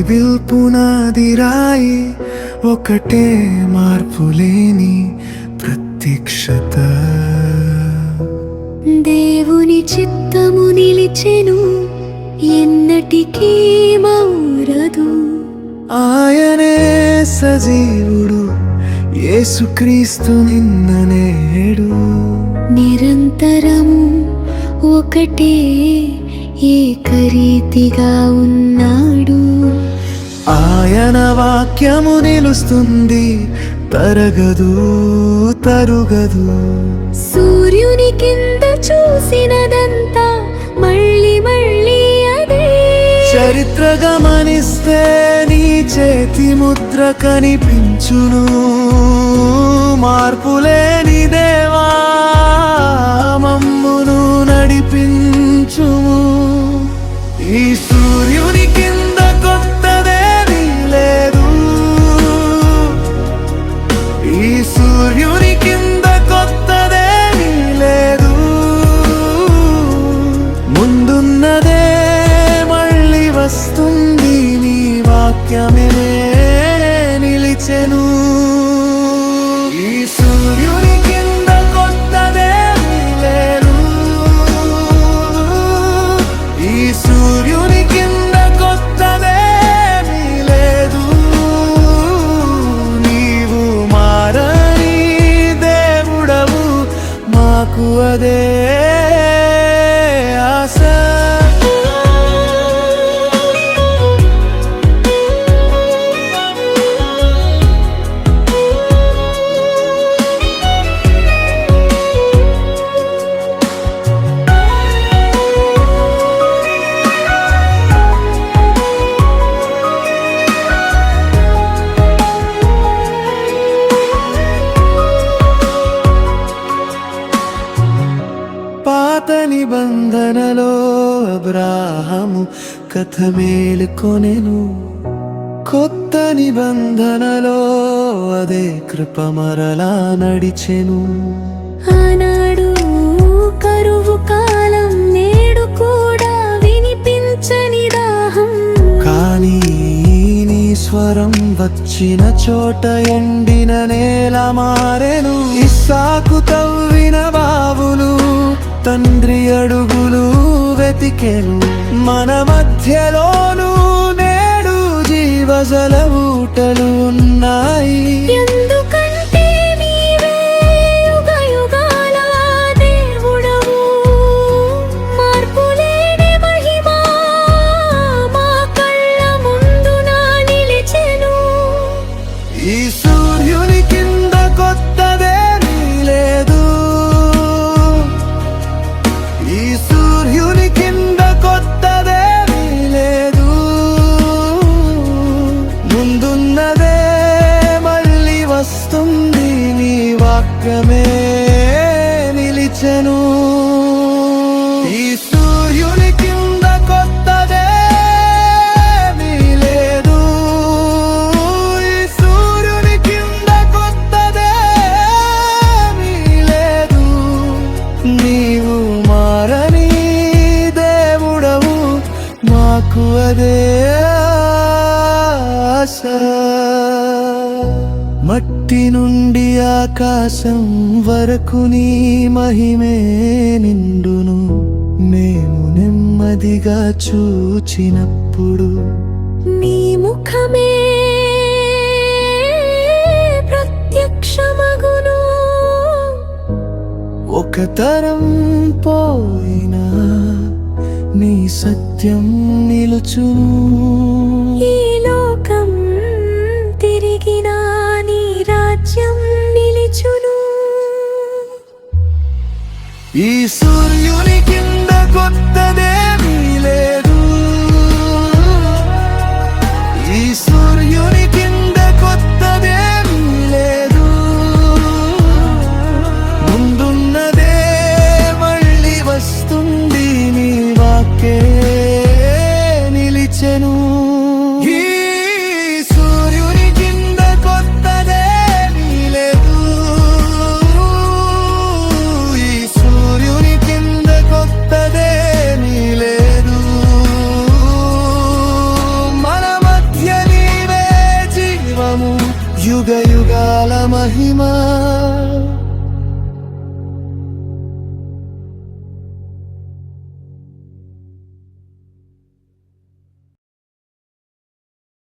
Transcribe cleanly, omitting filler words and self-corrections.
Bible పునాది రాయి, ఒకటే మార్పులేని ప్రత్యక్షత. దేవుని చిత్తము నిలిచెను, ఎన్నటికీ మౌరదు. ఆయనే సజీవుడు, యేసుక్రీస్తు నిన్న నేడు నిరంతరము ఒకటే ఏకరీతిగా ఉన్నాడు. ఆయన వాక్యము నిలుస్తుంది, తరగదు తరుగదు. సూర్యుని కింద చూసినదంతా మళ్ళీ మళ్ళీ అదే. చరిత్ర గమనిస్తే నీ చేతి ముద్ర కనిపించును. మార్పులేని దేవా మమ్మును నడిపించుము. ఈ సూర్యుని కింద కొత్తదేమీ లేదు, ఈ సూర్యుని కింద కొత్తదేమీ లేదు. ముందున్నదే మళ్ళీ వస్తుంది, నీ వాక్యమే నిలిచెను. ఈ సూర్యుని కింద కొత్తదేమీ లేదు, ఈ సూర్యుని కింద కొత్తదేమీ లేదు. నీవు మారని దేవుడవు, మాకు అదే ఆశ. పాత నిబంధనలో అబ్రాహాము కథ మేలుకొనెను, కొత్త నిబంధనలో అదే కృప మరలా నడిచెను. ఆనాడు కరువు కాలం, నేడు కూడా వినిపించని దాహం. కానీ నీ స్వరం వచ్చిన చోట ఎండిన నేల మారెను. ఇస్సాకు తవ్విన బావులు తండ్రి అడుగులు వెతికెను. మన మధ్యలోనూ నేడు జీవజల ఊటలు ఉన్నాయి. ఎందుకంటే నీవే యుగ యుగాల దేవుడవు. మార్పులేని మహిమా మా కళ్ళ ముందున నిలిచెను. ఈ సూర్యుని కింద కొత్తదేమీ లేదు, ఈ సూర్యుని కింద కొత్తదేమీ లేదు. ముందున్నదే మళ్ళీ వస్తుంది, నీ వాక్యమే నిలిచెను. ఈ సూర్యుని కింద కొత్తదేమీ లేదు, ఈ సూర్యుని కింద కొత్తదేమీ లేదు. నీవు మారని దేవుడవు, మాకు అదే ఆశ. మట్టి నుండి ఆకాశం వరకు నీ మహిమే నిండును. మేము నెమ్మదిగా చూచినప్పుడు నీ ముఖమే ప్రత్యక్షమగును. ఒక తరం పోయినా నీ సత్యం నిలుచును. ఈ లోకం తిరిగినా నీ రాజ్యం నిలిచును. ఈ సూర్యుని కింద కొత్తదేమీ లేదు, ఈ సూర్యుని కింద కొత్తదేమీ లేదు. ముందున్నదే మళ్ళీ వస్తుంది, నీ వాక్యే నిలిచెను. ఈ యుగ యుగాల మహిమ